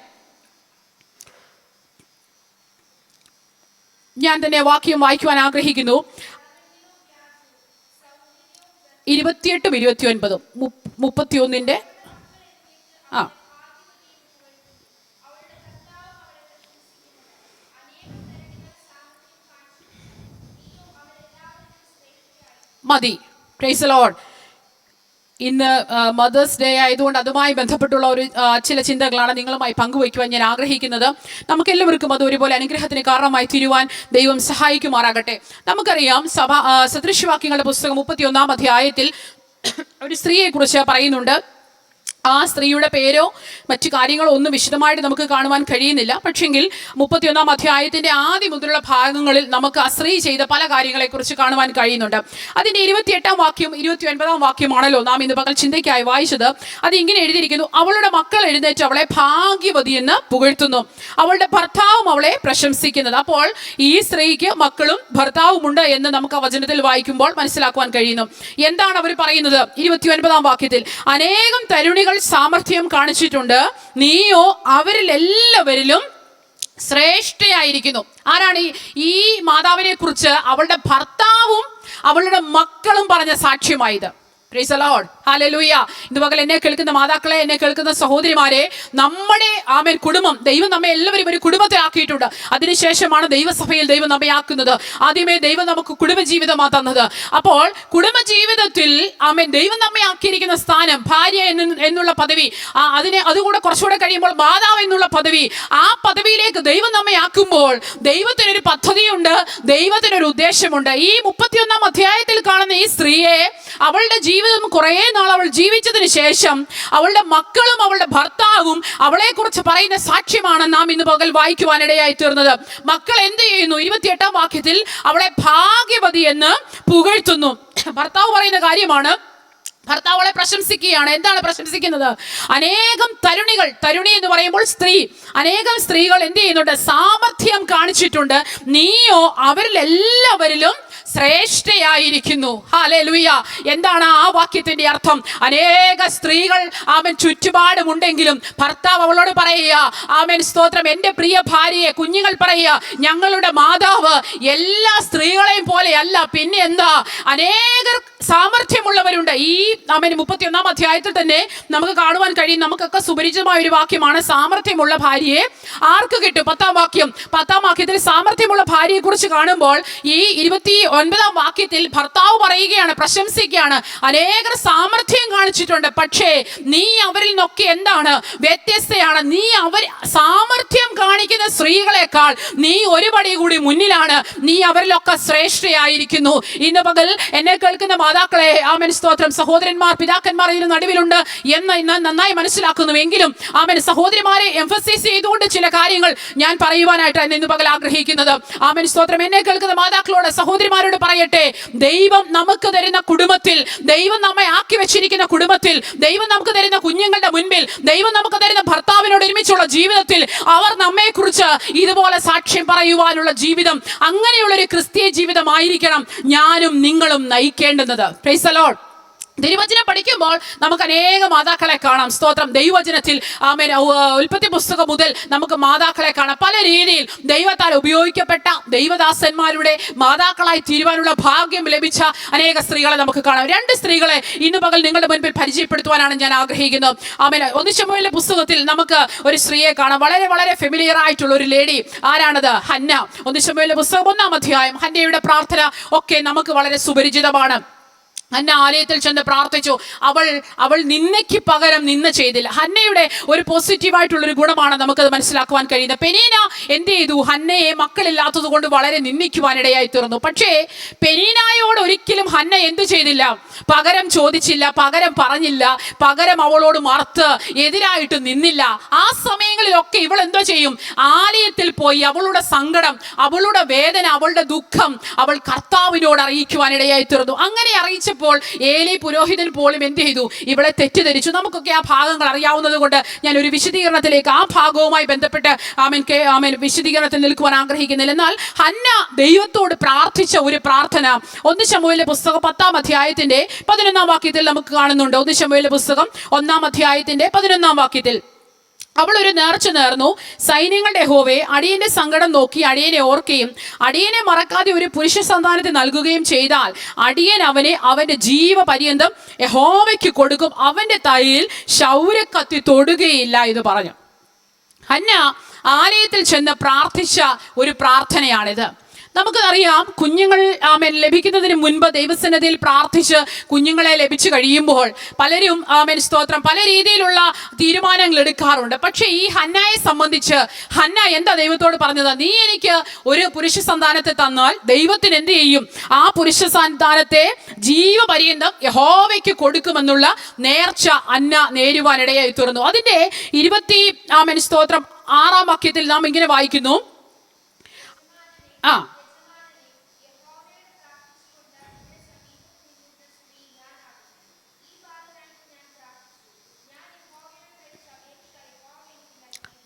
ഞാൻ തന്നെ വാക്യം വായിക്കുവാൻ ആഗ്രഹിക്കുന്നു. 28-ഉം 29-ഉം 31-ന്റെ മതി. Price the Lord. ഇന്ന് മദേഴ്സ് ഡേ ആയതുകൊണ്ട് അതുമായി ബന്ധപ്പെട്ടുള്ള ഒരു ചില ചിന്തകളാണ് നിങ്ങളുമായി പങ്കുവയ്ക്കുവാൻ ഞാൻ ആഗ്രഹിക്കുന്നത്. നമുക്കെല്ലാവർക്കും അത് ഒരുപോലെ അനുഗ്രഹത്തിന് കാരണമായി തീരുവാൻ ദൈവം സഹായിക്കുമാറാകട്ടെ. നമുക്കറിയാം, സദൃശ്യവാക്യങ്ങളുടെ പുസ്തകം 31-ാം അധ്യായത്തിൽ ഒരു സ്ത്രീയെ കുറിച്ച് പറയുന്നുണ്ട്. ആ സ്ത്രീയുടെ പേരോ മറ്റു കാര്യങ്ങളോ ഒന്നും വിശദമായിട്ട് നമുക്ക് കാണുവാൻ കഴിയുന്നില്ല. പക്ഷെങ്കിൽ 31-ാം അധ്യായത്തിന്റെ ആദ്യം മുതലുള്ള ഭാഗങ്ങളിൽ നമുക്ക് ആ സ്ത്രീ ചെയ്ത പല കാര്യങ്ങളെക്കുറിച്ച് കാണുവാൻ കഴിയുന്നുണ്ട്. അതിന്റെ 28-ാം വാക്യം 29-ാം വാക്യമാണല്ലോ നാം ഇന്ന് പകൽ ചിന്തയ്ക്കായി വായിച്ചത്. അത് ഇങ്ങനെ എഴുതിയിരിക്കുന്നു: അവളുടെ മക്കൾ എഴുന്നേറ്റ് അവളെ ഭാഗ്യവതി എന്ന് പുകഴ്ത്തുന്നു, അവളുടെ ഭർത്താവും അവളെ പ്രശംസിക്കുന്നത്. അപ്പോൾ ഈ സ്ത്രീക്ക് മക്കളും ഭർത്താവും ഉണ്ട് എന്ന് നമുക്ക് ആ വചനത്തിൽ വായിക്കുമ്പോൾ മനസ്സിലാക്കുവാൻ കഴിയുന്നു. എന്താണ് അവർ പറയുന്നത്? 29-ാം വാക്യത്തിൽ, അനേകം തരുണികൾ സാമർഥ്യം കാണിച്ചിട്ടുണ്ട്, നീയോ അവരിൽ എല്ലാവരിലും ശ്രേഷ്ഠയായിരിക്കുന്നു. ആരാണ് ഈ മാതാവിനെ കുറിച്ച് അവളുടെ ഭർത്താവും അവളുടെ മക്കളും പറഞ്ഞ സാക്ഷ്യമായത്? Praise the lord. ഹല്ലേലൂയ. ഇന്ന് പകൽ എന്നെ കേൾക്കുന്ന മാതാക്കളെ, എന്നെ കേൾക്കുന്ന സഹോദരിമാരെ, നമ്മുടെ ആമേൻ കുടുംബം, ദൈവം നമ്മെ എല്ലാവരും ഒരു കുടുംബത്തെ ആക്കിയിട്ടുണ്ട്. അതിനുശേഷമാണ് ദൈവസഭയിൽ ദൈവം നമ്മെ ആക്കുന്നത്. ആദ്യമേ ദൈവം നമുക്ക് കുടുംബജീവിതമാണ് തന്നത്. അപ്പോൾ കുടുംബജീവിതത്തിൽ ആമേൻ ദൈവം നമ്മെ ആക്കിയിരിക്കുന്ന സ്ഥാനം, ഭാര്യ എന്നുള്ള പദവി, അതുകൂടെ കുറച്ചുകൂടെ കഴിയുമ്പോൾ മാതാവ് എന്നുള്ള പദവി, ആ പദവിയിലേക്ക് ദൈവം നമ്മെ ആക്കുമ്പോൾ ദൈവത്തിനൊരു പദ്ധതിയുണ്ട്, ദൈവത്തിനൊരു ഉദ്ദേശമുണ്ട്. ഈ 31-ാം അധ്യായത്തിൽ കാണുന്ന ഈ സ്ത്രീയെ, അവളുടെ ജീവിതം കുറേ നാൾ അവൾ ജീവിച്ചതിന് ശേഷം അവളുടെ മക്കളും അവളുടെ ഭർത്താവും അവളെ കുറിച്ച് പറയുന്ന സാക്ഷ്യമാണ് നാം ഇന്ന് പകൽ വായിക്കുവാനിടയായി തീർന്നത്. മക്കൾ എന്ത് ചെയ്യുന്നു? 28-ാം വാക്യത്തിൽ അവളെ ഭാഗ്യവതി എന്ന് പുകഴ്ത്തുന്നു. ഭർത്താവ് പറയുന്ന കാര്യമാണ്, ഭർത്താവ് അവളെ പ്രശംസിക്കുകയാണ്. എന്താണ് പ്രശംസിക്കുന്നത്? അനേകം തരുണികൾ, തരുണി എന്ന് പറയുമ്പോൾ സ്ത്രീ, അനേകം സ്ത്രീകൾ എന്ത് ചെയ്യുന്നുണ്ട്? സാമർഥ്യം കാണിച്ചിട്ടുണ്ട്, നീയോ അവരിൽ എല്ലാവരിലും ശ്രേഷ്ഠയായിരിക്കുന്നു. ഹല്ലേലൂയ. എന്താണ് ആ വാക്യത്തിന്റെ അർത്ഥം? അനേക സ്ത്രീകൾ ആമേൻ ചുറ്റുപാടുമുണ്ടെങ്കിലും ഭർത്താവ് അവളോട് പറയുക, ആമേൻ സ്തോത്രം, എൻ്റെ പ്രിയ ഭാര്യയെ, കുഞ്ഞുങ്ങൾ പറയുക, ഞങ്ങളുടെ മാതാവ് എല്ലാ സ്ത്രീകളെയും പോലെയല്ല. പിന്നെ എന്താ? അനേകർ സാമർഥ്യമുള്ളവരുണ്ട്. ഈ ആമേൻ 31-ാം അധ്യായത്തിൽ തന്നെ നമുക്ക് കാണുവാൻ കഴിയും. നമുക്കൊക്കെ സുപരിചിതമായ ഒരു വാക്യമാണ് സാമർഥ്യമുള്ള ഭാര്യയെ ആർക്ക് കിട്ടും? 10-ാം വാക്യത്തിൽ സാമർഥ്യമുള്ള ഭാര്യയെ കുറിച്ച് കാണുമ്പോൾ ഈ 29-ാം വാക്യത്തിൽ ഭർത്താവ് പറയുകയാണ്, പ്രശംസിക്കുകയാണ്, അനേകർ സാമർഥ്യം കാണിച്ചിട്ടുണ്ട്, പക്ഷേ നീ അവരിൽ നിന്നൊക്കെ എന്താണ്? വ്യത്യസ്തയാണ്. നീ സാമർഥ്യം കാണിക്കുന്ന സ്ത്രീകളെക്കാൾ നീ ഒരു പടി കൂടി മുന്നിലാണ്. നീ അവരിലൊക്കെ ശ്രേഷ്ഠയായിരിക്കുന്നു. ഇന്ന് പകൽ എന്നെ കേൾക്കുന്ന മാതാക്കളെ, ആമേൻ സ്തോത്രം, സഹോദരന്മാർ, പിതാക്കന്മാർ ഇതിന് നടുവിലുണ്ട് എന്ന് നന്നായി മനസ്സിലാക്കുന്നു. എങ്കിലും ആമേൻ സഹോദരിമാരെ എംഫസൈസ് ചെയ്തുകൊണ്ട് ചില കാര്യങ്ങൾ ഞാൻ പറയുവാനായിട്ടാണ് ഇന്ന് പകൽ ആഗ്രഹിക്കുന്നത്. ആമേൻ സ്തോത്രം, എന്നെ കേൾക്കുന്ന മാതാക്കളോട്, സഹോദരിമാരോട് പറയട്ടെ, ദൈവം നമുക്ക് തരുന്ന കുടുംബത്തിൽ, ദൈവം നമ്മെ ആക്കി വെച്ചിരിക്കുന്ന കുടുംബത്തിൽ, ദൈവം നമുക്ക് തരുന്ന കുഞ്ഞുങ്ങളുടെ മുൻപിൽ, ദൈവം നമുക്ക് തരുന്ന ഭർത്താവിനോട് ഒരുമിച്ചുള്ള ജീവിതത്തിൽ അവർ നമ്മെ കുറിച്ച് ഇതുപോലെ സാക്ഷ്യം പറയുവാനുള്ള ജീവിതം, അങ്ങനെയുള്ളൊരു ക്രിസ്തീയ ജീവിതമായിരിക്കണം ഞാനും നിങ്ങളും നയിക്കേണ്ടുന്നത്. Price the Lord. ദൈവവചനം പഠിക്കുമ്പോൾ നമുക്ക് അനേക മാതാക്കളെ കാണാം. സ്തോത്രം. ദൈവവചനത്തിൽ ആമേൻ ഉൽപ്പത്തി പുസ്തകം മുതൽ നമുക്ക് മാതാക്കളെ കാണാം. പല രീതിയിൽ ദൈവത്താൽ ഉപയോഗിക്കപ്പെട്ട ദൈവദാസന്മാരുടെ മാതാക്കളായി തീരുവാനുള്ള ഭാഗ്യം ലഭിച്ച അനേക സ്ത്രീകളെ നമുക്ക് കാണാം. 2 സ്ത്രീകളെ ഇന്ന് പകൽ നിങ്ങളുടെ മുൻപിൽ പരിചയപ്പെടുത്തുവാനാണ് ഞാൻ ആഗ്രഹിക്കുന്നത്. ആമേൻ 1 ശമൂവേലിന്റെ പുസ്തകത്തിൽ നമുക്ക് ഒരു സ്ത്രീയെ കാണാം. വളരെ വളരെ ഫെമിലിയർ ആയിട്ടുള്ള ഒരു ലേഡി. ആരാണത്? ഹന്ന. 1 ശമൂവേലിന്റെ പുസ്തകം 1-ാം അധ്യായം. ഹന്നയുടെ പ്രാർത്ഥന ഒക്കെ നമുക്ക് വളരെ സുപരിചിതമാണ്. ഹന്ന ആലയത്തിൽ ചെന്ന് പ്രാർത്ഥിച്ചു. അവൾ നിന്നയ്ക്ക് പകരം നിന്ന ചെയ്തില്ല. ഹന്നയുടെ ഒരു പോസിറ്റീവായിട്ടുള്ളൊരു ഗുണമാണ് നമുക്കത് മനസ്സിലാക്കുവാൻ കഴിയുന്നത്. പെനീന എന്ത് ചെയ്തു? ഹന്നയെ മക്കളില്ലാത്തത് കൊണ്ട് വളരെ നിന്ദിക്കുവാനിടയായി തീർന്നു. പക്ഷേ പെനീനായോട് ഒരിക്കലും ഹന്ന എന്ത് ചെയ്തില്ല? പകരം ചോദിച്ചില്ല, പകരം പറഞ്ഞില്ല, പകരം അവളോട് മറുത്ത് എതിരായിട്ട് നിന്നില്ല. ആ സമയങ്ങളിലൊക്കെ ഇവൾ എന്തോ ചെയ്യും? ആലയത്തിൽ പോയി അവളുടെ സങ്കടം, അവളുടെ വേദന, അവളുടെ ദുഃഖം അവൾ കർത്താവിനോട് അറിയിക്കുവാനിടയായി തീർന്നു. അങ്ങനെ അറിയിച്ച ഏലി പുരോഹിതൻ പോലും എന്ത് ചെയ്തു? ഇവളെ തെറ്റിദ്ധരിച്ചു. നമുക്കൊക്കെ ആ ഭാഗങ്ങൾ അറിയാവുന്നത് കൊണ്ട് ഞാൻ ഒരു വിശദീകരണത്തിലേക്ക് ആ ഭാഗവുമായി ബന്ധപ്പെട്ട് ആമേൻ വിശദീകരണത്തിൽ നിൽക്കുവാൻ ആഗ്രഹിക്കുന്നില്ല. എന്നാൽ ഹന്ന ദൈവത്തോട് പ്രാർത്ഥിച്ച ഒരു പ്രാർത്ഥന 1 ശമൂവേലിന്റെ പുസ്തകം 10-ാം അധ്യായത്തിന്റെ 11-ാം വാക്യത്തിൽ നമുക്ക് കാണുന്നുണ്ട്. 1 ശമൂവേലിന്റെ പുസ്തകം 1-ാം അധ്യായത്തിന്റെ 11-ാം വാക്യത്തിൽ അവൾ ഒരു നേർച്ച നേർന്നു. സൈന്യങ്ങളുടെ യഹോവേ, അടിയന്റെ സങ്കടം നോക്കി അടിയനെ ഓർക്കുകയും അടിയനെ മറക്കാതെ ഒരു പുരുഷ സന്താനത്തെ നൽകുകയും ചെയ്താൽ അടിയൻ അവനെ അവന്റെ ജീവപര്യന്തം യഹോവയ്ക്ക് കൊടുക്കും, അവന്റെ തലയിൽ ശൗര്യക്കത്തി തൊടുകയില്ല എന്ന് പറഞ്ഞു. ഹന്ന ആലയത്തിൽ ചെന്ന് പ്രാർത്ഥിച്ച ഒരു പ്രാർത്ഥനയാണിത്. നമുക്കറിയാം, കുഞ്ഞുങ്ങൾ ആമേൻ ലഭിക്കുന്നതിന് മുൻപ് ദൈവസന്നിധിയിൽ പ്രാർത്ഥിച്ച് കുഞ്ഞുങ്ങളെ ലഭിച്ചു കഴിയുമ്പോൾ പലരും ആമേൻ സ്തോത്രം പല രീതിയിലുള്ള തീരുമാനങ്ങൾ എടുക്കാറുണ്ട്. പക്ഷേ ഈ ഹന്നയെ സംബന്ധിച്ച് ഹന്ന എന്താ ദൈവത്തോട് പറഞ്ഞത്? നീ എനിക്ക് ഒരു പുരുഷ സന്താനത്തെ തന്നാൽ ദൈവത്തിന് എന്ത് ചെയ്യും? ആ പുരുഷ സന്താനത്തെ ജീവപര്യന്തം യഹോവയ്ക്ക് കൊടുക്കുമെന്നുള്ള നേർച്ച ഹന്ന നേരുവാനിടയായി തീർന്നു. അതിന്റെ 6-ാം വാക്യത്തിൽ നാം ഇങ്ങനെ വായിക്കുന്നു.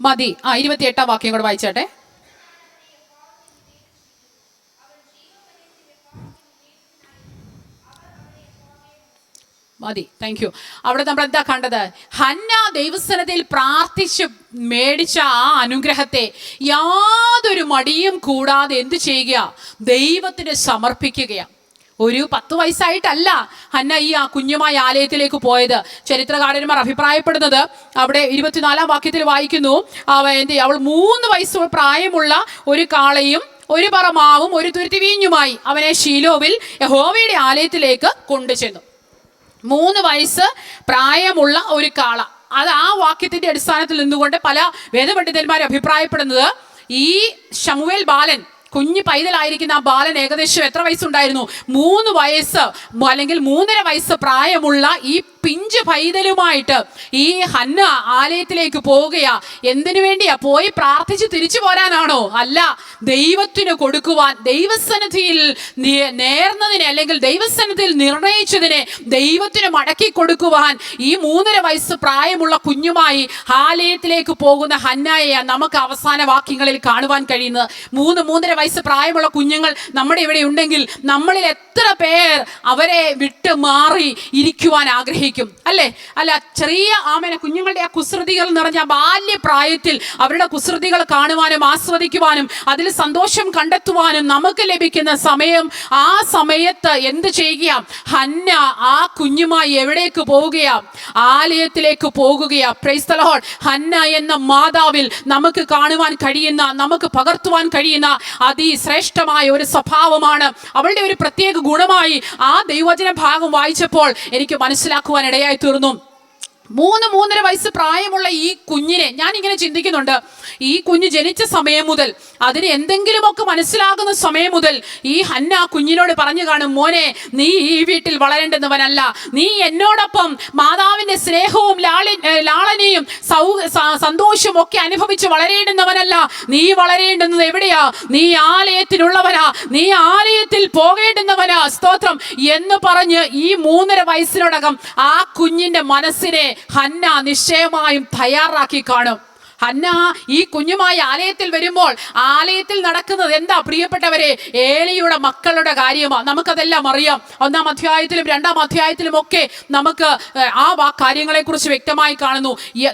മതി. 28-ാം വാക്യം കൂടെ വായിച്ചാട്ടെ. മതി. Thank you. അവിടെ നമ്മൾ എന്താ കണ്ടത്? ഹന്ന ദൈവസന്നിധിയിൽ പ്രാർത്ഥിച്ച് മേടിച്ച ആ അനുഗ്രഹത്തെ യാതൊരു മടിയും കൂടാതെ എന്ത് ചെയ്യുക? ദൈവത്തിന് സമർപ്പിക്കുകയാണ്. ഒരു 10 വയസ്സായിട്ടല്ല ഹന്ന ഈ കുഞ്ഞുമായ ആലയത്തിലേക്ക് പോയത്. ചരിത്രകാരന്മാർ അഭിപ്രായപ്പെടുന്നത് അവിടെ 24-ാം വാക്യത്തിൽ വായിക്കുന്നു, അവൾ 3 വയസ്സ് പ്രായമുള്ള ഒരു കാളയും ഒരു പറ മാവും ഒരു തുരുത്തി വീഞ്ഞുമായി അവനെ ശീലോവിൽ യഹോവയുടെ ആലയത്തിലേക്ക് കൊണ്ടുചെന്നു. 3 വയസ്സ് പ്രായമുള്ള ഒരു കാള. അത് ആ വാക്യത്തിന്റെ അടിസ്ഥാനത്തിൽ നിന്നുകൊണ്ട് പല വേദപണ്ഡിതന്മാരും അഭിപ്രായപ്പെടുന്നത്, ഈ ശമൂവേൽ ബാലൻ, കുഞ്ഞു പൈതലായിരിക്കുന്ന ആ ബാലൻ ഏകദേശം എത്ര വയസ്സുണ്ടായിരുന്നു? 3 വയസ്സ് അല്ലെങ്കിൽ 3.5 വയസ്സ് പ്രായമുള്ള ഈ പിഞ്ച് പൈതലുമായിട്ട് ഈ ഹന്ന ആലയത്തിലേക്ക് പോവുകയാ. എന്തിനു വേണ്ടിയാ? പോയി പ്രാർത്ഥിച്ച് തിരിച്ചു പോരാനാണോ? അല്ല, ദൈവത്തിന് കൊടുക്കുവാൻ, ദൈവസന്നിധിയിൽ നേർന്നതിനെ അല്ലെങ്കിൽ ദൈവസന്നിധിയിൽ നിർണയിച്ചതിനെ ദൈവത്തിന് മടക്കി കൊടുക്കുവാൻ ഈ 3.5 വയസ്സ് പ്രായമുള്ള കുഞ്ഞുമായി ആലയത്തിലേക്ക് പോകുന്ന ഹന്നായെ നമുക്ക് അവസാന വാക്യങ്ങളിൽ കാണുവാൻ കഴിയുന്നത്. 3.5 വയസ്സ് പ്രായമുള്ള കുഞ്ഞുങ്ങൾ നമ്മുടെ ഇവിടെ ഉണ്ടെങ്കിൽ നമ്മളിൽ എത്ര പേർ അവരെ വിട്ട് മാറി ഇരിക്കുവാൻ ആഗ്രഹിക്കും? അല്ലേ? അല്ല, ചെറിയ കുഞ്ഞുങ്ങളുടെ ആ കുസൃതികൾ നിറഞ്ഞ ബാല്യപ്രായത്തിൽ അവരുടെ കുസൃതികൾ കാണുവാനും ആസ്വദിക്കുവാനും അതിൽ സന്തോഷം കണ്ടെത്തുവാനും നമുക്ക് ലഭിക്കുന്ന സമയം, ആ സമയത്ത് എന്ത് ചെയ്യുക? ഹന്ന ആ കുഞ്ഞുമായി എവിടേക്ക് പോവുകയാ? ആലയത്തിലേക്ക് പോകുകയാ. Praise the lord. ഹന്ന എന്ന മാതാവിൽ നമുക്ക് കാണുവാൻ കഴിയുന്ന, നമുക്ക് പകർത്തുവാൻ കഴിയുന്ന അതിശ്രേഷ്ഠമായ ഒരു സ്വഭാവമാണ്, അവളുടെ ഒരു പ്രത്യേക ഗുണമായി ആ ദൈവവചന ഭാഗം വായിച്ചപ്പോൾ എനിക്ക് മനസ്സിലാക്കുവാൻ ഇടയായി തീർന്നു. 3.5 വയസ്സ് പ്രായമുള്ള ഈ കുഞ്ഞിനെ ഞാൻ ഇങ്ങനെ ചിന്തിക്കുന്നുണ്ട്. ഈ കുഞ്ഞ് ജനിച്ച സമയം മുതൽ, അതിന് എന്തെങ്കിലുമൊക്കെ മനസ്സിലാകുന്ന സമയം മുതൽ ഈ ഹന്ന കുഞ്ഞിനോട് പറഞ്ഞു കാണും, മോനെ, നീ ഈ വീട്ടിൽ വളരേണ്ടുന്നവനല്ല, നീ എന്നോടൊപ്പം മാതാവിന്റെ സ്നേഹവും ലാളനയും സന്തോഷവും ഒക്കെ അനുഭവിച്ച് വളരേണ്ടുന്നവനല്ല, നീ വളരേണ്ടുന്നത് എവിടെയാ? നീ ആലയത്തിലുള്ളവനാ, നീ ആലയത്തിൽ പോകേണ്ടുന്നവനാ. സ്തോത്രം എന്ന് പറഞ്ഞ് ഈ 3.5 വയസ്സിനോടകം ആ കുഞ്ഞിന്റെ മനസ്സിനെ ഹന്ന നിശ്ചയമായും തയ്യാറാക്കി കാണും. ഹന്ന ഈ കുഞ്ഞുമായി ആലയത്തിൽ വരുമ്പോൾ ആലയത്തിൽ നടക്കുന്നത് എന്താ പ്രിയപ്പെട്ടവരെ? ഏലിയുടെ മക്കളുടെ കാര്യമാണ്. നമുക്കതെല്ലാം അറിയാം. 1-ാം അധ്യായത്തിലും 2-ാം അധ്യായത്തിലും ഒക്കെ നമുക്ക് ആ കാര്യങ്ങളെ കുറിച്ച് വ്യക്തമായി കാണുന്നു.